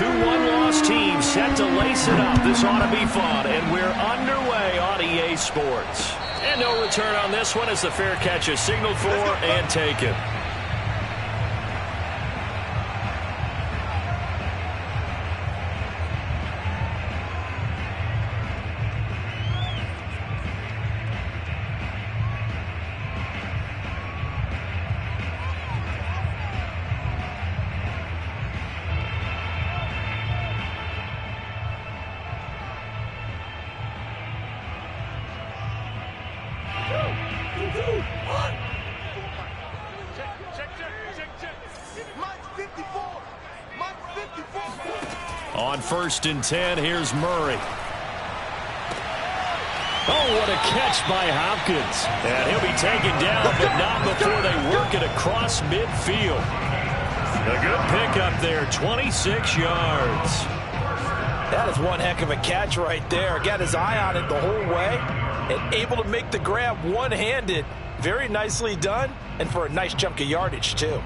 2-1 loss team set to lace it up. This ought to be fun, and we're underway on EA Sports. And no return on this one as the fair catch is signaled for and taken. On 1st and 10, here's Murray. Oh, what a catch by Hopkins. And he'll be taken down, but not before they work it across midfield. A good pickup there, 26 yards. That is one heck of a catch right there. Got his eye on it the whole way and able to make the grab one-handed. Very nicely done, and for a nice chunk of yardage, too.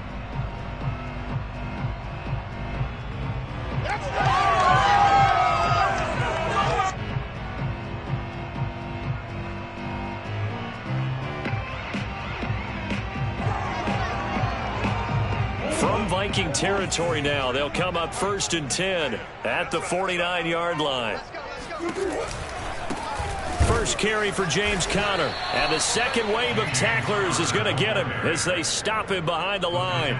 From Viking territory now, they'll come up 1st and 10 at the 49-yard line. First carry for James Conner, and the second wave of tacklers is going to get him as they stop him behind the line.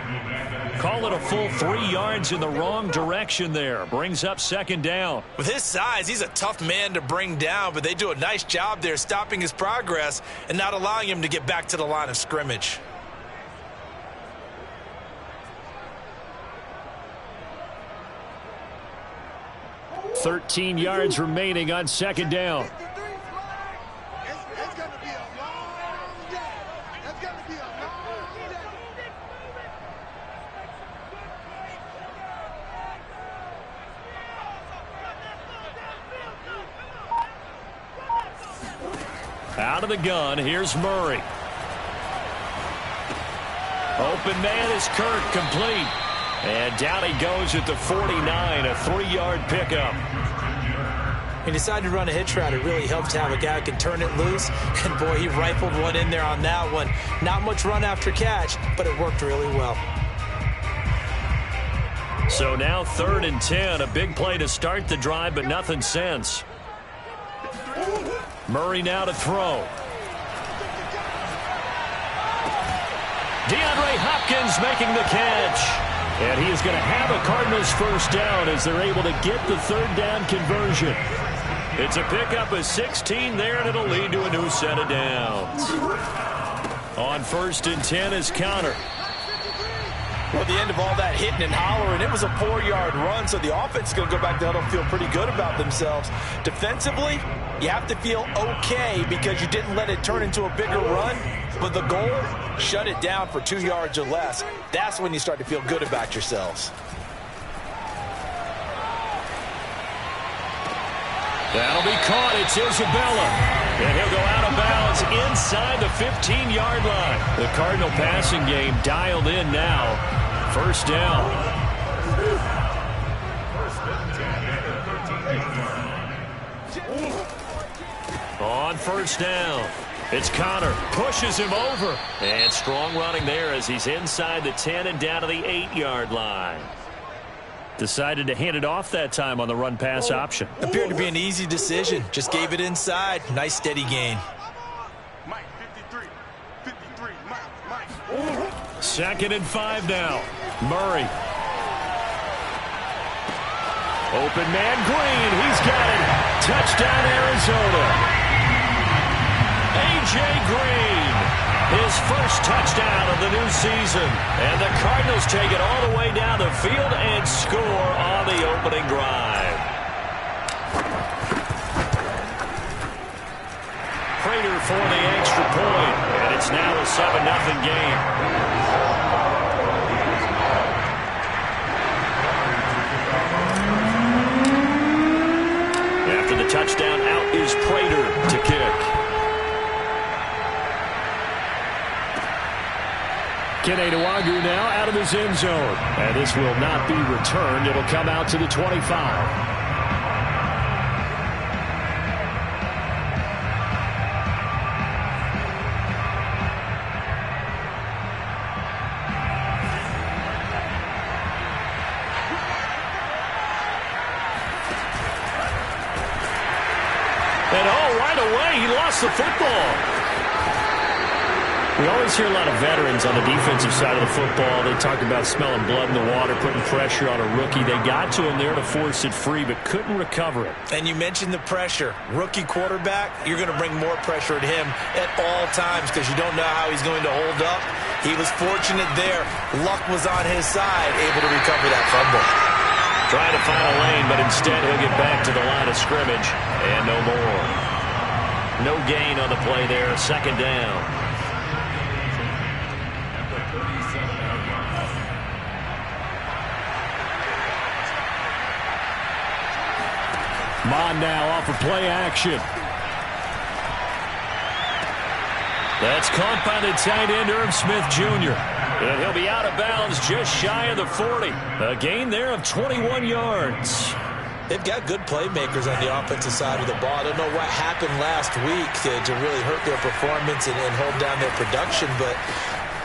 Call it a full 3 yards in the wrong direction there. Brings up 2nd down. With his size, he's a tough man to bring down, but they do a nice job there stopping his progress and not allowing him to get back to the line of scrimmage. $13 yards remaining on 2nd down. Out of the gun, here's Murray. Open man is Kirk, complete. And down he goes at the 49, a 3-yard pickup. He decided to run a hitch route. It really helps to have a guy who can turn it loose. And, boy, he rifled one in there on that one. Not much run after catch, but it worked really well. So now 3rd and 10, a big play to start the drive, but nothing since. Murray now to throw. DeAndre Hopkins making the catch. And he is going to have a Cardinals 1st down as they're able to get the 3rd down conversion. It's a pickup of 16 there, and it'll lead to a new set of downs. On 1st and 10 is Conner. Well, at the end of all that hitting and hollering, it was a 4-yard run, so the offense is going to go back there and feel pretty good about themselves. Defensively, you have to feel okay because you didn't let it turn into a bigger run, but the goal, shut it down for 2 yards or less. That's when you start to feel good about yourselves. That'll be caught. It's Isabella. And he'll go out of bounds inside the 15-yard line. The Cardinal passing game dialed in now. 1st down. On 1st down, it's Conner. Pushes him over. And strong running there as he's inside the 10 and down to the 8-yard line. Decided to hand it off that time on the run-pass option. Appeared to be an easy decision. Just gave it inside. Nice steady gain. 2nd and 5 now. Murray. Open man Green. He's got it. Touchdown Arizona. A.J. Green. His 1st touchdown of the new season. And the Cardinals take it all the way down the field and score on the opening drive. Prater for the extra point. And it's now a 7-0 game. After the touchdown, out is Prater to kick. Keneduagu now out of his end zone. And this will not be returned. It'll come out to the 25. And right away, he lost the football. We always hear a lot of veterans on the defensive side of the football. They talk about smelling blood in the water, putting pressure on a rookie. They got to him there to force it free, but couldn't recover it. And you mentioned the pressure. Rookie quarterback, you're going to bring more pressure at him at all times because you don't know how he's going to hold up. He was fortunate there. Luck was on his side, able to recover that fumble. Trying to find a lane, but instead he'll get back to the line of scrimmage. And no more. No gain on the play there. Second down. Mond now off of play action. That's caught by the tight end, Irv Smith Jr. And he'll be out of bounds just shy of the 40. A gain there of 21 yards. They've got good playmakers on the offensive side of the ball. I don't know what happened last week to really hurt their performance and hold down their production, but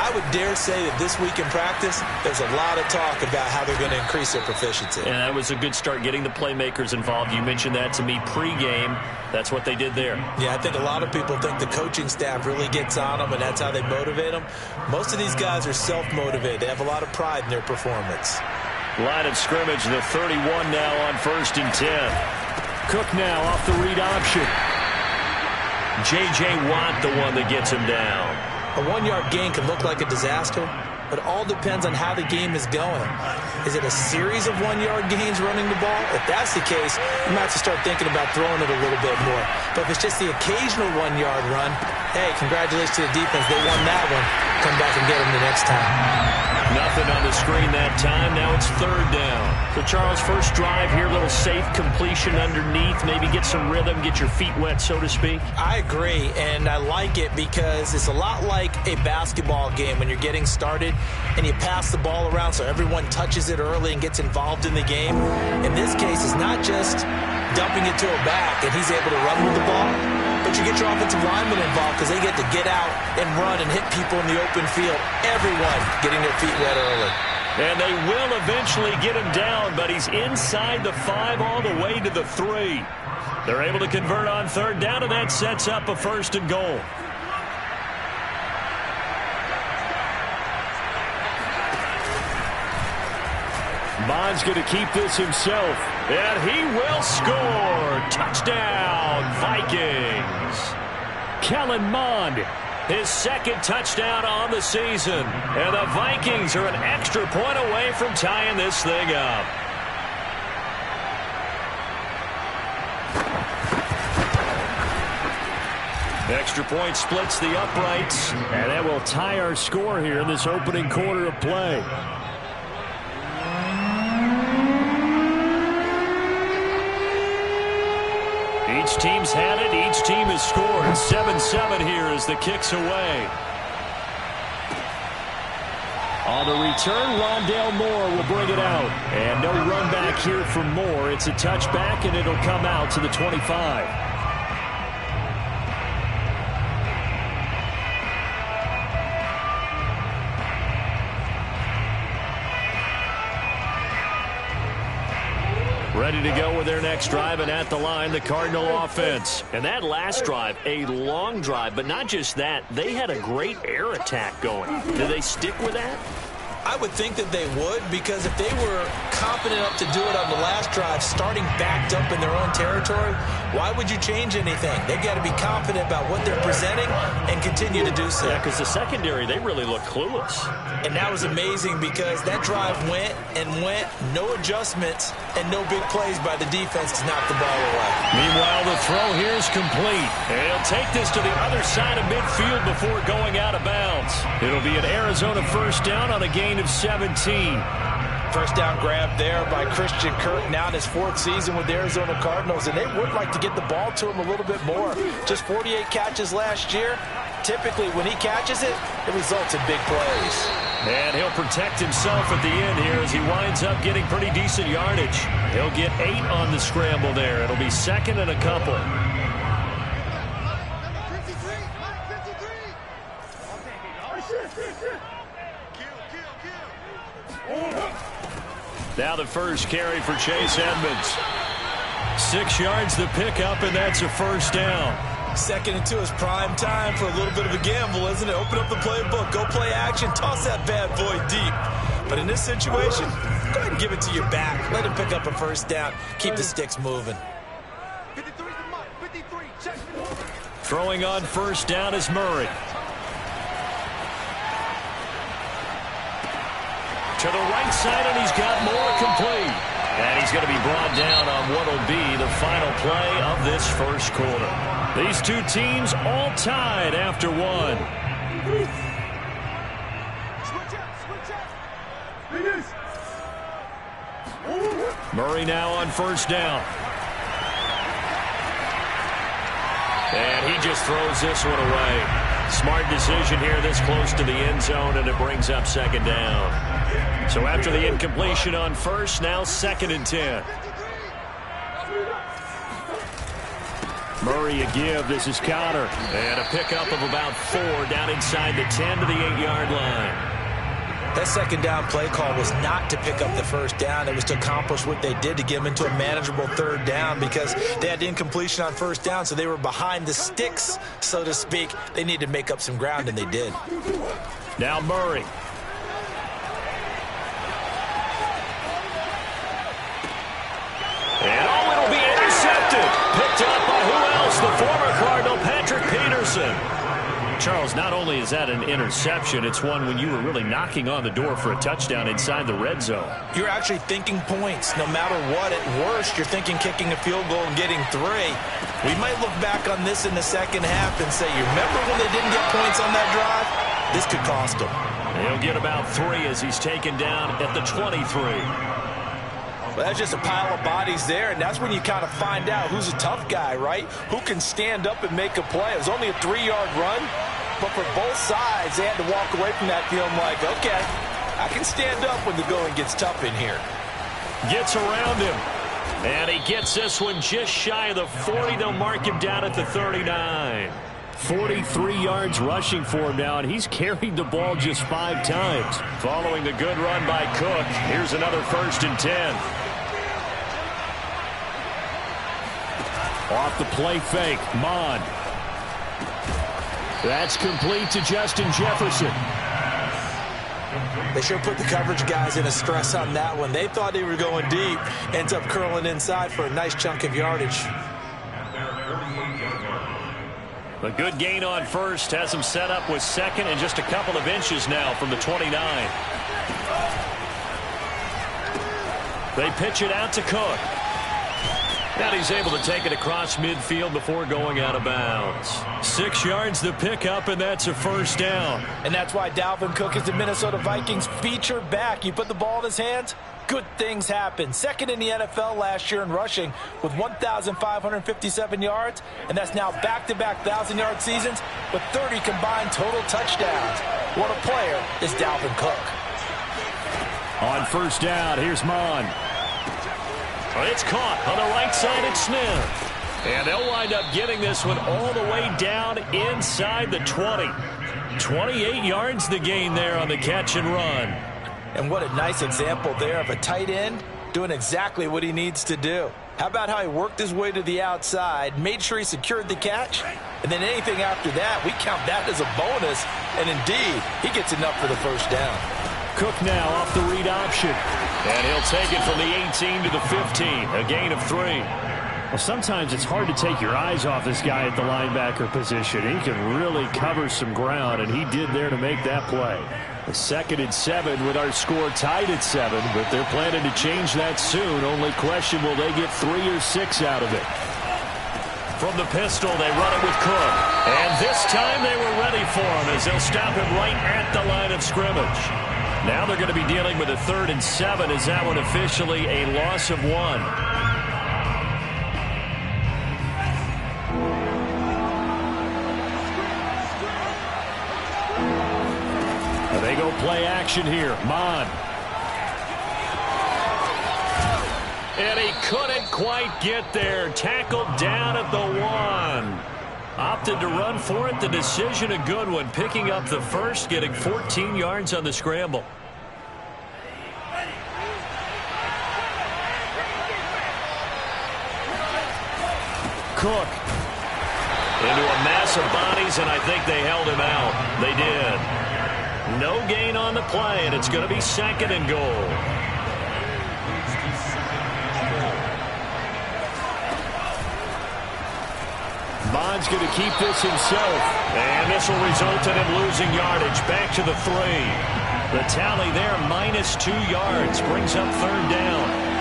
I would dare say that this week in practice, there's a lot of talk about how they're going to increase their proficiency. And that was a good start, getting the playmakers involved. You mentioned that to me pregame. That's what they did there. Yeah, I think a lot of people think the coaching staff really gets on them, and that's how they motivate them. Most of these guys are self-motivated. They have a lot of pride in their performance. Line of scrimmage, the 31 now on 1st and 10. Cook now off the read option. J.J. Watt, the one that gets him down. A 1-yard gain can look like a disaster, but it all depends on how the game is going. Is it a series of 1-yard gains running the ball? If that's the case, you might have to start thinking about throwing it a little bit more. But if it's just the occasional 1-yard run, hey, congratulations to the defense. They won that one. Come back and get them the next time. Nothing on the screen that time. Now it's 3rd down. So, Charles, first drive here, a little safe completion underneath. Maybe get some rhythm, get your feet wet, so to speak. I agree, and I like it because it's a lot like a basketball game when you're getting started and you pass the ball around so everyone touches it early and gets involved in the game. In this case, it's not just dumping it to a back and he's able to run with the ball, but you get your offensive linemen involved because they get to get out and run and hit people in the open field. Everyone getting their feet wet early. And they will eventually get him down, but he's inside the 5 all the way to the 3. They're able to convert on 3rd down, and that sets up a 1st and goal. Bond's going to keep this himself, and he will score. Touchdown, Vikings. Kellen Mond, his 2nd touchdown on the season. And the Vikings are an extra point away from tying this thing up. Extra point splits the uprights, and that will tie our score here in this opening quarter of play. Each team's had it. Each team has scored. 7-7 here as the kick's away. On the return, Rondale Moore will bring it out. And no run back here for Moore. It's a touchback, and it'll come out to the 25. Ready to go with their next drive, and at the line, the Cardinal offense. And that last drive, a long drive, but not just that. They had a great air attack going. Do they stick with that? I would think that they would, because if they were confident enough to do it on the last drive, starting backed up in their own territory, why would you change anything? They've got to be confident about what they're presenting and continue to do so. Yeah, because the secondary, they really look clueless. And that was amazing because that drive went and went, no adjustments, and no big plays by the defense to knock the ball away. Meanwhile, the throw here is complete. And he'll take this to the other side of midfield before going out of bounds. It'll be an Arizona 1st down on a gain of 17. First down grab there by Christian Kirk, now in his 4th season with the Arizona Cardinals, and they would like to get the ball to him a little bit more. Just 48 catches last year. typically when he catches it, it results in big plays. And he'll protect himself at the end here as he winds up getting pretty decent yardage. He'll get 8 on the scramble there. It'll be second and a couple. Now the first carry for Chase Edmonds. 6 yards the pickup, and that's a first down. 2nd and 2 is prime time for a little bit of a gamble, isn't it? Open up the playbook, go play action, toss that bad boy deep. But in this situation, go ahead and give it to your back. Let him pick up a first down. Keep the sticks moving. Throwing on first down is Murray. To the right side, and he's got more complete. And he's going to be brought down on what will be the final play of this first quarter. These two teams all tied after one. Murray now on first down. And he just throws this one away. Smart decision here this close to the end zone, and it brings up second down. So after the incompletion on first, now 2nd and 10. Murray a give. This is Connor. And a pickup of about 4 down inside the 10 to the 8-yard line. That second down play call was not to pick up the first down. It was to accomplish what they did, to get them into a manageable 3rd down, because they had incompletion on first down, so they were behind the sticks, so to speak. They needed to make up some ground, and they did. Now Murray. And it'll be intercepted. Picked up by who else? The former Cardinal, Patrick Peterson. Charles, not only is that an interception, it's one when you were really knocking on the door for a touchdown inside the red zone. You're actually thinking points. No matter what, at worst, you're thinking kicking a field goal and getting 3. We might look back on this in the second half and say, you remember when they didn't get points on that drive? This could cost them. He'll get about 3 as he's taken down at the 23. Well, that's just a pile of bodies there, and that's when you kind of find out who's a tough guy, right? Who can stand up and make a play. It was only a 3-yard run, but for both sides, they had to walk away from that feeling like, okay, I can stand up when the going gets tough in here. Gets around him, and he gets this one just shy of the 40. They'll mark him down at the 39. 43 yards rushing for him now, and he's carried the ball just 5 times. Following the good run by Cook, here's another 1st and 10. Off the play fake, Mon. That's complete to Justin Jefferson. They sure put the coverage guys in a stress on that one. They thought they were going deep. Ends up curling inside for a nice chunk of yardage. A good gain on first has him set up with 2nd and just a couple of inches now from the 29. They pitch it out to Cook. Now he's able to take it across midfield before going out of bounds. 6 yards the pickup, and that's a first down. And that's why Dalvin Cook is the Minnesota Vikings feature back. You put the ball in his hands, good things happen. 2nd in the NFL last year in rushing with 1,557 yards, and that's now back-to-back 1,000-yard seasons with 30 combined total touchdowns. What a player is Dalvin Cook. On first down, here's Mon. It's caught on the right side at Smith. And they'll wind up getting this one all the way down inside the 20. 28 yards the gain there on the catch and run. And what a nice example there of a tight end doing exactly what he needs to do. How about how he worked his way to the outside, made sure he secured the catch, and then anything after that, we count that as a bonus. And indeed, he gets enough for the first down. Cook now off the read option. And he'll take it from the 18 to the 15. A gain of 3. Well, sometimes it's hard to take your eyes off this guy at the linebacker position. He can really cover some ground, and he did there to make that play. A 2nd and 7 with our score tied at 7, but they're planning to change that soon. Only question, will they get 3 or 6 out of it? From the pistol, they run it with Cook. And this time they were ready for him as they'll stop him right at the line of scrimmage. Now they're going to be dealing with a 3rd and 7. Is that one officially a loss of 1? play action here. Mon. And he couldn't quite get there. Tackled down at the 1. Opted to run for it. The decision a good one. Picking up the first, getting 14 yards on the scramble. Cook. Into a mass of bodies, and I think they held him out. They did. No gain on the play, and it's going to be 2nd and goal. Bond's going to keep this himself. And this will result in him losing yardage. Back to the 3. The tally there, -2 yards. Brings up 3rd down.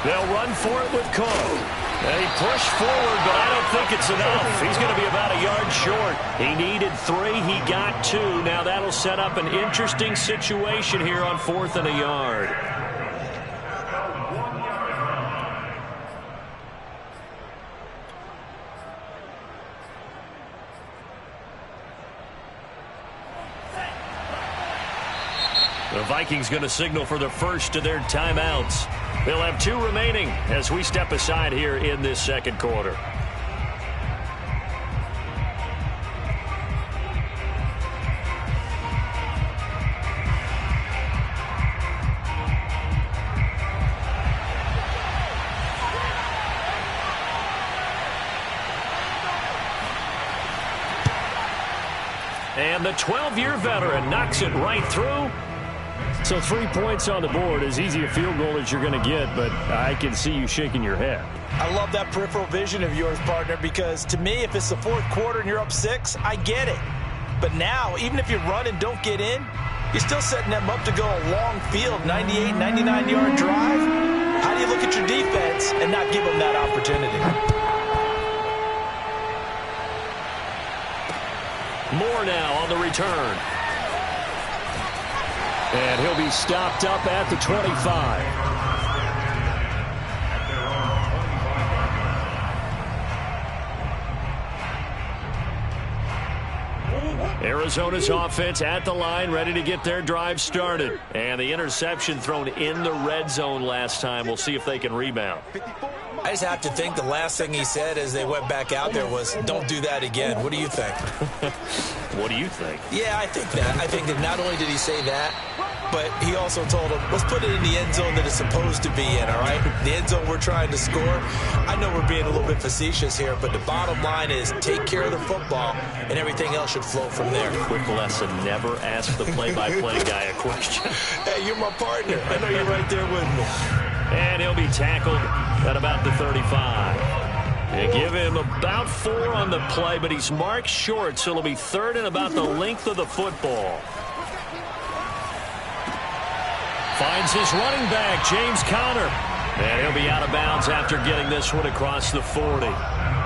They'll run for it with Cook. They push forward, but I don't think it's enough. He's going to be about a yard short. He needed 3. He got 2. Now that'll set up an interesting situation here on 4th and a yard. The Vikings going to signal for the first of their timeouts. They'll have 2 remaining as we step aside here in this 2nd quarter. And the 12-year veteran knocks it right through. So 3 points on the board, as easy a field goal as you're going to get, but I can see you shaking your head. I love that peripheral vision of yours, partner, because to me, if it's the 4th quarter and you're up 6, I get it. But now, even if you run and don't get in, you're still setting them up to go a long field, 98, 99-yard drive. How do you look at your defense and not give them that opportunity? Moore now on the return. And he'll be stopped up at the 25. Arizona's offense at the line, ready to get their drive started. And the interception thrown in the red zone last time. We'll see if they can rebound. I just have to think the last thing he said as they went back out there was, don't do that again. What do you think? What do you think? Yeah, I think that. I think that not only did he say that, but he also told him, let's put it in the end zone that it's supposed to be in, all right? The end zone we're trying to score. I know we're being a little bit facetious here, but the bottom line is take care of the football, and everything else should flow from there. Quick lesson, never ask the play-by-play guy a question. Hey, you're my partner. I know you're right there with me. And he'll be tackled at about the 35. They give him about 4 on the play, but he's marked short, so it'll be 3rd and about the length of the football. Finds his running back, James Conner. And he'll be out of bounds after getting this one across the 40.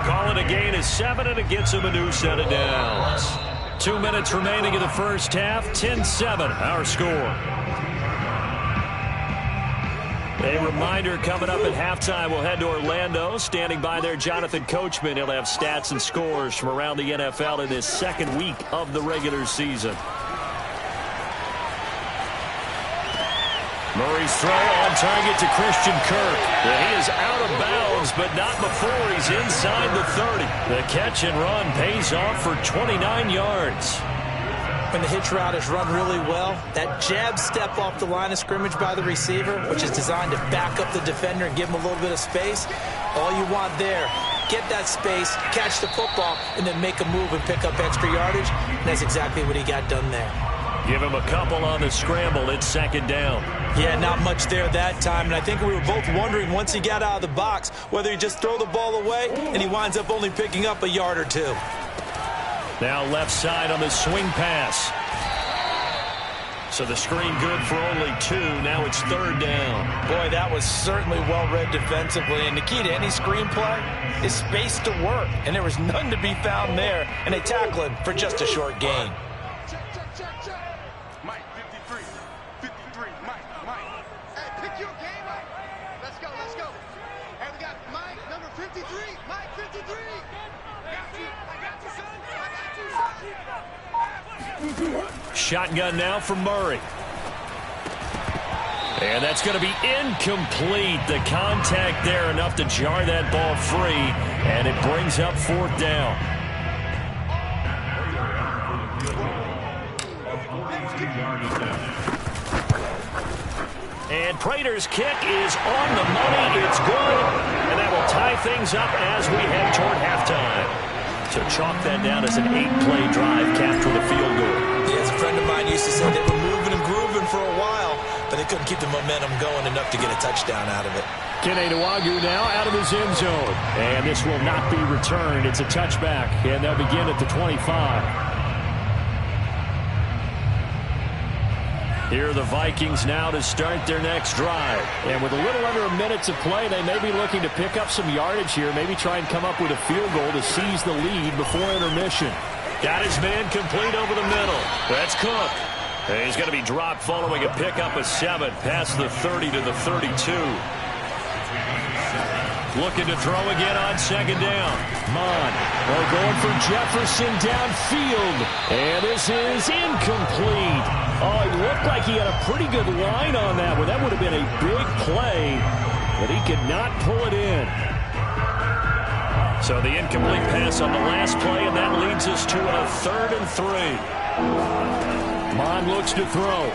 Call it a gain of 7, and it gets him a new set of downs. 2 minutes remaining in the first half, 10-7, our score. A reminder coming up at halftime, we'll head to Orlando. Standing by there, Jonathan Coachman. He'll have stats and scores from around the NFL in this 2nd week of the regular season. Murray's throw on target to Christian Kirk. And he is out of bounds, but not before he's inside the 30. The catch and run pays off for 29 yards. When the hitch route is run really well, that jab step off the line of scrimmage by the receiver, which is designed to back up the defender and give him a little bit of space, all you want there, get that space, catch the football, and then make a move and pick up extra yardage. And that's exactly what he got done there. Give him a couple on the scramble. It's 2nd down. Yeah, not much there that time. And I think we were both wondering once he got out of the box whether he just throw the ball away and he winds up only picking up a yard or 2. Now left side on the swing pass. So the screen good for only 2. Now it's 3rd down. Boy, that was certainly well read defensively. And the key to any screenplay is space to work. And there was none to be found there. And they tackle him for just a short gain. Mike, 53. 53. Mike. Hey, pick your game up. Let's go. Hey, we got Mike, number 53. Mike, 53. Got you. Shotgun now for Murray. And that's going to be incomplete. The contact there enough to jar that ball free, and it brings up 4th down. And Prater's kick is on the money. It's good, and that will tie things up as we head toward halftime. So chalk that down as an 8-play drive, capture the field goal. Yeah, as a friend of mine used to say, they were moving and grooving for a while, but they couldn't keep the momentum going enough to get a touchdown out of it. Kene Nwangwu now out of his end zone. And this will not be returned. It's a touchback, and they'll begin at the 25. Here are the Vikings now to start their next drive. And with a little under a minute to play, they may be looking to pick up some yardage here, maybe try and come up with a field goal to seize the lead before intermission. Got his man complete over the middle. That's Cook. And he's going to be dropped following a pickup of 7 past the 30 to the 32. Looking to throw again on 2nd down. Mon going for Jefferson downfield. And this is incomplete. Oh, it looked like he had a pretty good line on that one. That would have been a big play, but he could not pull it in. So the incomplete pass on the last play, and that leads us to a 3rd and 3. Mon looks to throw.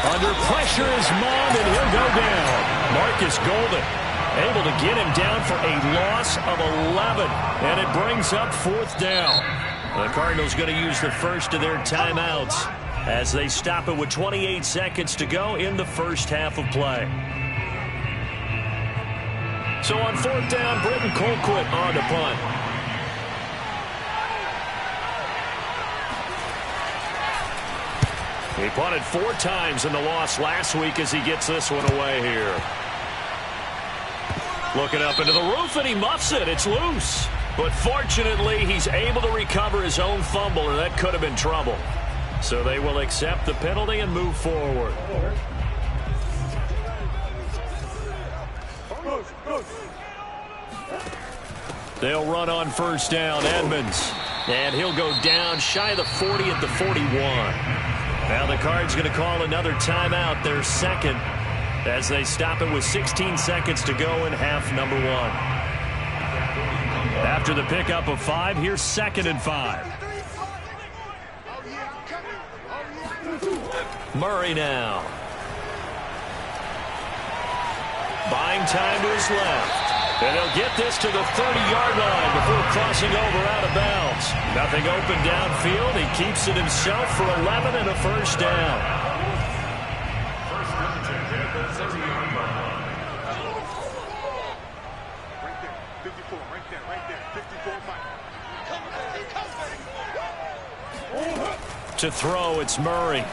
Under pressure is Mon, and he'll go down. Marcus Golden able to get him down for a loss of 11, and it brings up 4th down. The Cardinals going to use the first of their timeouts as they stop it with 28 seconds to go in the first half of play. So on 4th down, Britton Colquitt on to punt. He punted 4 times in the loss last week as he gets this one away here. Looking up into the roof, and he muffs it. It's loose. But fortunately, he's able to recover his own fumble, or that could have been trouble. So they will accept the penalty and move forward. They'll run on 1st down. Edmonds. And he'll go down shy of the 40 at the 41. Now the Cards going to call another timeout, their 2nd, as they stop it with 16 seconds to go in half number 1. After the pickup of 5, here's 2nd and 5. Murray now. Buying time to his left. And he'll get this to the 30-yard line before crossing over out of bounds. Nothing open downfield. He keeps it himself for 11 and a 1st down. To throw, it's Murray.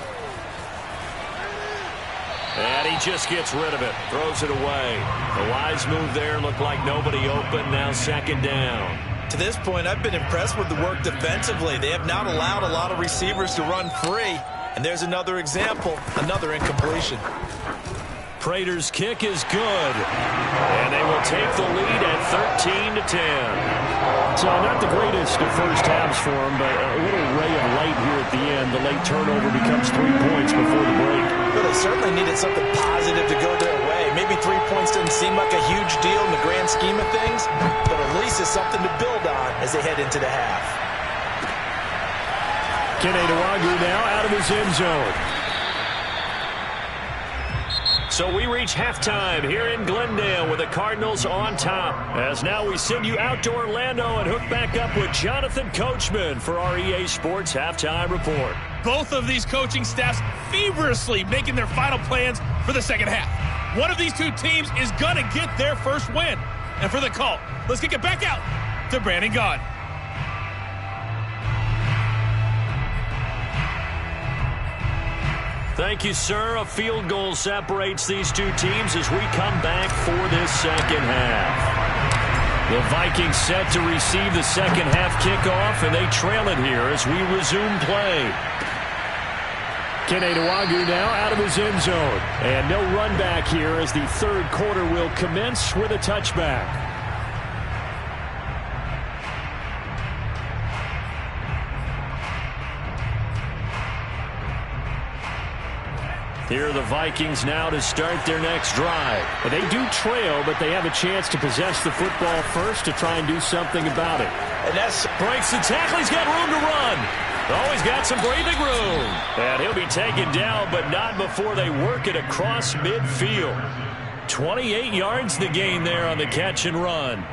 And he just gets rid of it. Throws it away. A wise move there. Looked like nobody open. Now 2nd down. To this point, I've been impressed with the work defensively. They have not allowed a lot of receivers to run free. And there's another example. Another incompletion. Prater's kick is good. And they will take the lead at 13 to 10. So not the greatest of first halves for him, but a little ray of light here at the end. The late turnover becomes 3 points before the break. Well, they certainly needed something positive to go their way. Maybe 3 points didn't seem like a huge deal in the grand scheme of things, but at least it's something to build on as they head into the half. Kene Nwangwu now out of his end zone. So we reach halftime here in Glendale with the Cardinals on top. As now we send you out to Orlando and hook back up with Jonathan Coachman for our EA Sports Halftime Report. Both of these coaching staffs feverishly making their final plans for the 2nd half. One of these 2 teams is going to get their first win. And for the call, let's kick it back out to Brandon Gaudin. Thank you, sir. A field goal separates these 2 teams as we come back for this 2nd half. The Vikings set to receive the 2nd half kickoff, and they trail it here as we resume play. Kene Nwangwu now out of his end zone. And no run back here as the 3rd quarter will commence with a touchback. Here are the Vikings now to start their next drive. Well, they do trail, but they have a chance to possess the football first to try and do something about it. And that's breaks the tackle. He's got room to run. Oh, he's got some breathing room. And he'll be taken down, but not before they work it across midfield. 28 yards the gain there on the catch and run.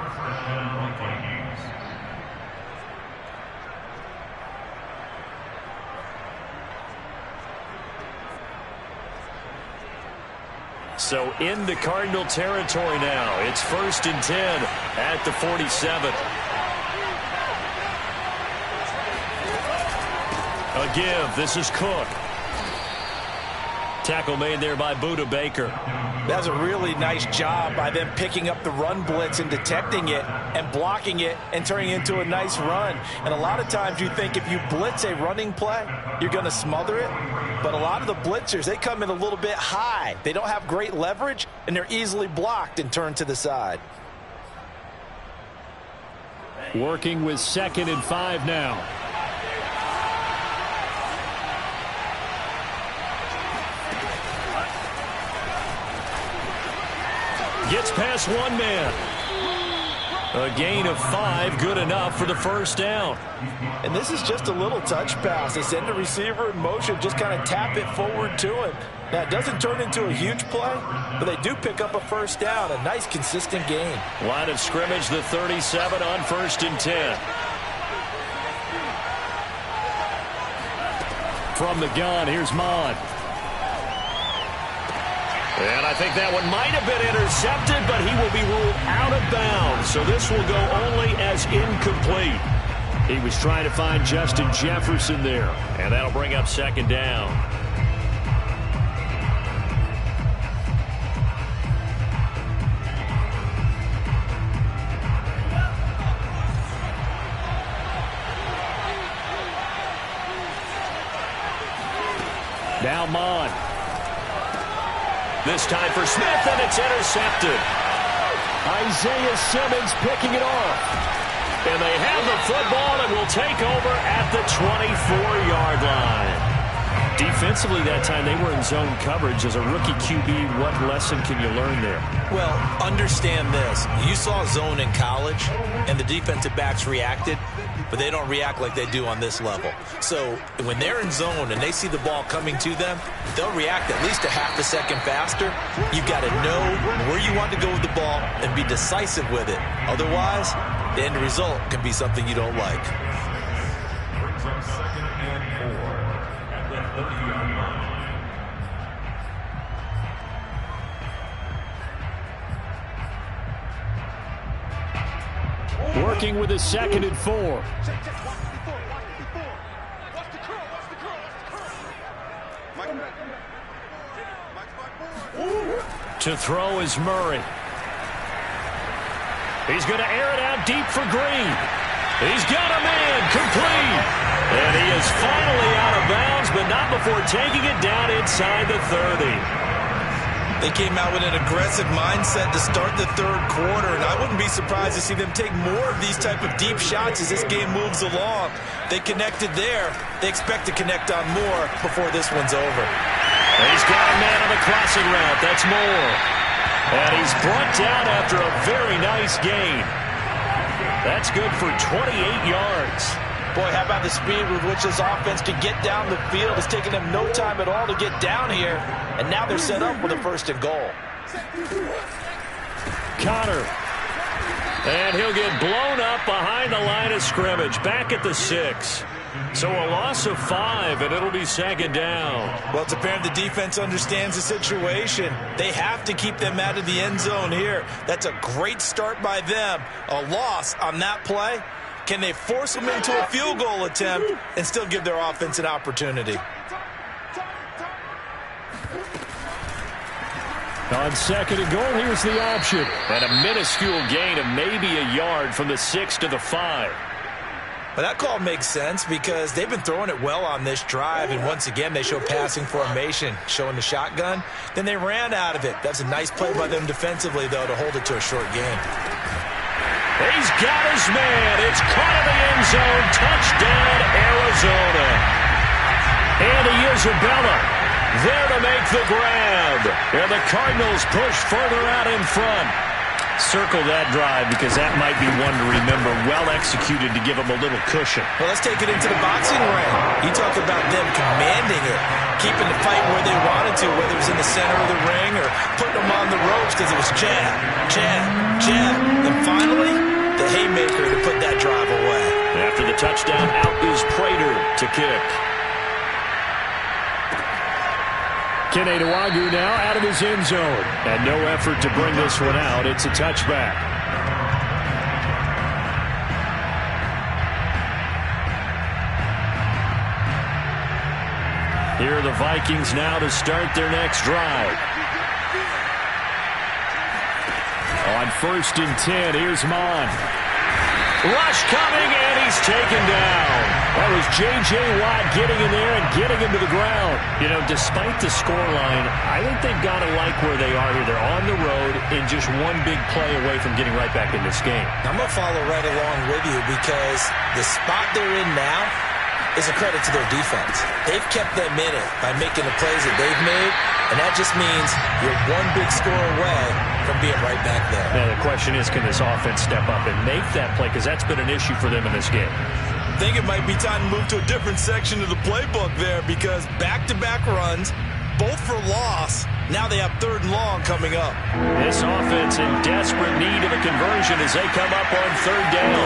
So in the Cardinal territory now. It's 1st and 10 at the 47. A give. This is Cook. Tackle made there by Buda Baker. That's a really nice job by them picking up the run blitz and detecting it and blocking it and turning it into a nice run. And a lot of times you think if you blitz a running play, you're going to smother it. But a lot of the blitzers, they come in a little bit high. They don't have great leverage, and they're easily blocked and turned to the side. Working with 2nd and 5 now. Gets past one man. A gain of 5, good enough for the first down. And this is just a little touch pass. They send the receiver in motion, just kind of tap it forward to him. Now, it doesn't turn into a huge play, but they do pick up a first down. A nice, consistent gain. Line of scrimmage, the 37 on 1st and 10. From the gun, here's Mod. And I think that one might have been intercepted, but he will be ruled out of bounds. So this will go only as incomplete. He was trying to find Justin Jefferson there. And that'll bring up 2nd down. Now Mod. This time for Smith, and it's intercepted. Isaiah Simmons picking it off. And they have the football and will take over at the 24-yard line. Defensively that time, they were in zone coverage. As a rookie QB, what lesson can you learn there? Well, understand this. You saw zone in college, and the defensive backs reacted, but they don't react like they do on this level. So when they're in zone and they see the ball coming to them, they'll react at least a half a second faster. You've got to know where you want to go with the ball and be decisive with it. Otherwise, the end result can be something you don't like. Working with a 2nd and 4. To throw is Murray. He's going to air it out deep for Green. He's got a man, complete. And he is finally out of bounds, but not before taking it down inside the 30. They came out with an aggressive mindset to start the third quarter, and I wouldn't be surprised to see them take more of these type of deep shots as this game moves along. They connected there. They expect to connect on more before this one's over. And he's got a man on the crossing route. That's Moore. And he's brought down after a very nice gain. That's good for 28 yards. Boy, how about the speed with which this offense can get down the field? It's taken them no time at all to get down here, and now they're set up with a 1st and goal. Connor. And he'll get blown up behind the line of scrimmage, back at the 6. So a loss of 5, and it'll be 2nd down. Well, it's apparent the defense understands the situation. They have to keep them out of the end zone here. That's a great start by them. A loss on that play. Can they force them into a field goal attempt and still give their offense an opportunity? On 2nd and goal, here's the option. And a minuscule gain of maybe a yard from the 6 to the 5. But that call makes sense because they've been throwing it well on this drive, and once again they show passing formation, showing the shotgun. Then they ran out of it. That's a nice play by them defensively, though, to hold it to a short game. He's got his man. It's caught in the end zone. Touchdown, Arizona. Andy Isabella There to make the grab. And the Cardinals push further out in front. Circle that drive because that might be one to remember. Well executed to give them a little cushion. Well, let's take it into the boxing ring. You talk about them commanding it, keeping the fight where they wanted to, whether it was in the center of the ring or putting them on the ropes because it was jab, jab, jab. And finally, the haymaker to put that drive away. After the touchdown, out is Prater to kick. Kenetuagu now out of his end zone. And no effort to bring this one out. It's a touchback. Here are the Vikings now to start their next drive. On 1st and 10, here's Mon. Rush coming, and he's taken down. That was J.J. Watt getting in there and getting him to the ground. You know, despite the scoreline, I think they've got to like where they are here. They're on the road and just one big play away from getting right back in this game. I'm going to follow right along with you because the spot they're in now is a credit to their defense. They've kept them in it by making the plays that they've made, and that just means you're one big score away from being right back there. Now, the question is, can this offense step up and make that play? Because that's been an issue for them in this game. I think it might be time to move to a different section of the playbook there because back-to-back runs, both for loss. Now they have 3rd and long coming up. This offense in desperate need of a conversion as they come up on 3rd down.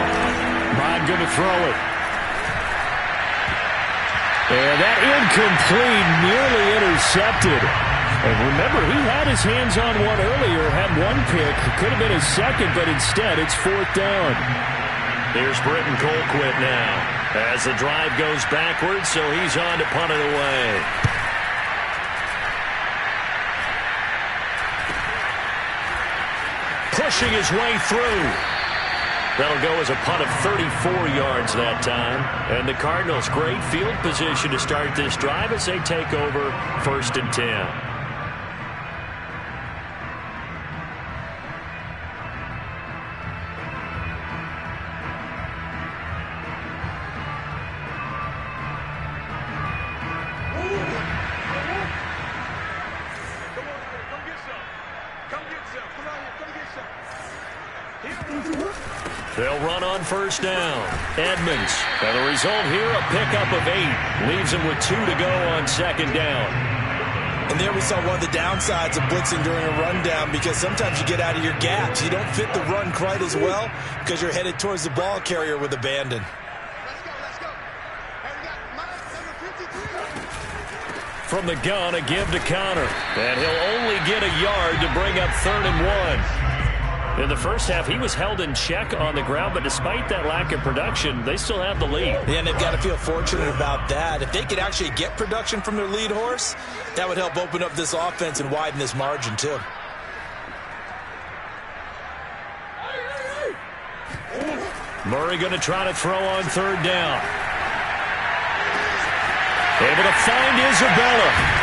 Rod going to throw it. And that incomplete, nearly intercepted. And remember, he had his hands on one earlier, had one pick. It could have been his second, but instead it's 4th down. Here's Britton Colquitt now as the drive goes backwards, so he's on to punt it away. Pushing his way through. That'll go as a punt of 34 yards that time. And the Cardinals, great field position to start this drive as they take over 1st and 10. They'll run on 1st down. Edmonds. And the result here, a pickup of 8. Leaves him with 2 to go on 2nd down. And there we saw one of the downsides of blitzing during a rundown because sometimes you get out of your gaps. You don't fit the run quite as well because you're headed towards the ball carrier with abandon. Let's go. Hey, we got Mike, number 53. From the gun, a give to Connor. And he'll only get a yard to bring up 3rd and 1. In the first half, he was held in check on the ground, but despite that lack of production, they still have the lead. Yeah, and they've got to feel fortunate about that. If they could actually get production from their lead horse, that would help open up this offense and widen this margin, too. Murray going to try to throw on 3rd down. Able to find Isabella.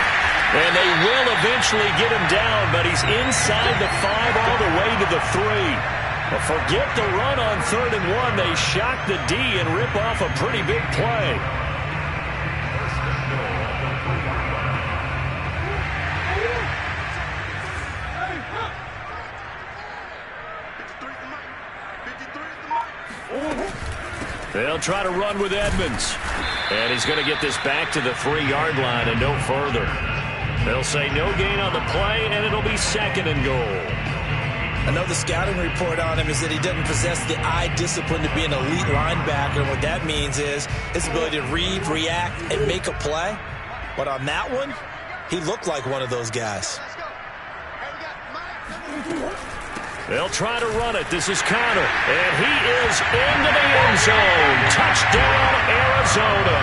And they will eventually get him down, but he's inside the 5 all the way to the 3. But forget the run on 3rd and 1. They shock the D and rip off a pretty big play. They'll try to run with Edmonds. And he's going to get this back to the 3-yard line and no further. They'll say no gain on the play, and it'll be 2nd and goal. I know the scouting report on him is that he doesn't possess the eye discipline to be an elite linebacker. And what that means is his ability to read, react, and make a play. But on that one, he looked like one of those guys. They'll try to run it. This is Connor, and he is into the end zone. Touchdown, Arizona.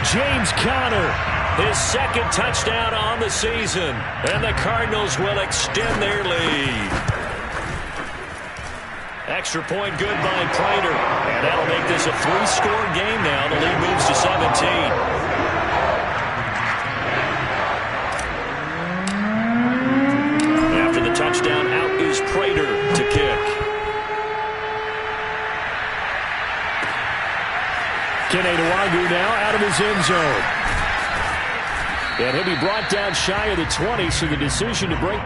James Conner, his 2nd touchdown on the season, and the Cardinals will extend their lead. Extra point good by Prater, and that'll make this a 3-score game now. The lead moves to 17. Touchdown, out is Prater to kick. Kenetuagu now out of his end zone. And he'll be brought down shy of the 20, so the decision to break.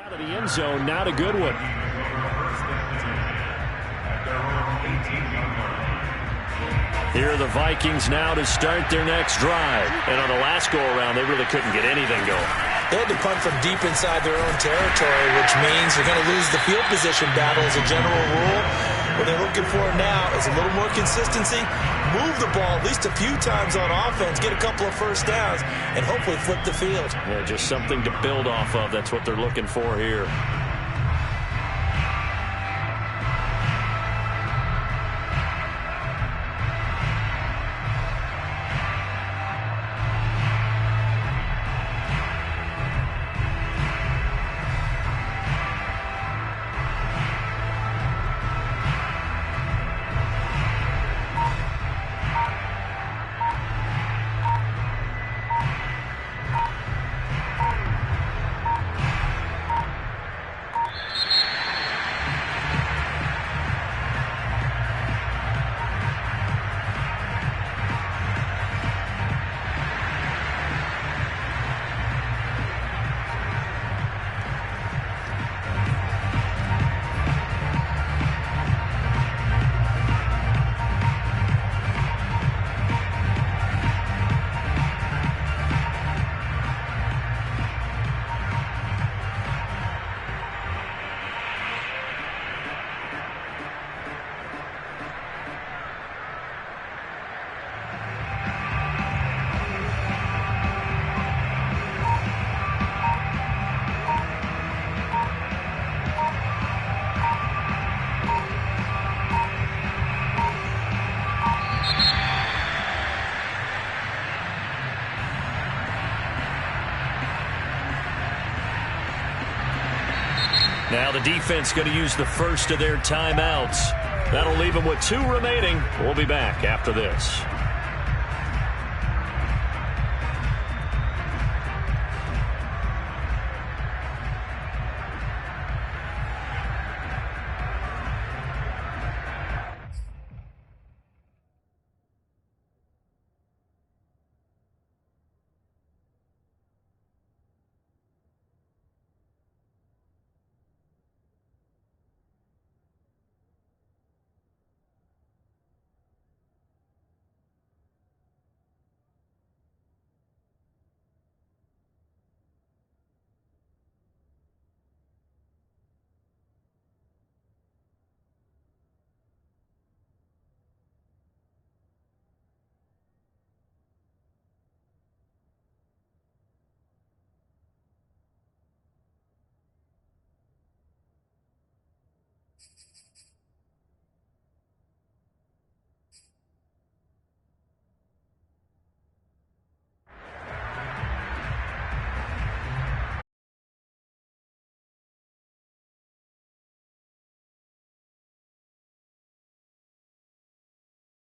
Out of the end zone, not a good one. Here are the Vikings now to start their next drive. And on the last go-around, they really couldn't get anything going. They had to punt from deep inside their own territory, which means you're going to lose the field position battle as a general rule. What they're looking for now is a little more consistency, move the ball at least a few times on offense, get a couple of first downs, and hopefully flip the field. Yeah, just something to build off of. That's what they're looking for here. Now the defense going to use the first of their timeouts. That'll leave them with 2 remaining. We'll be back after this.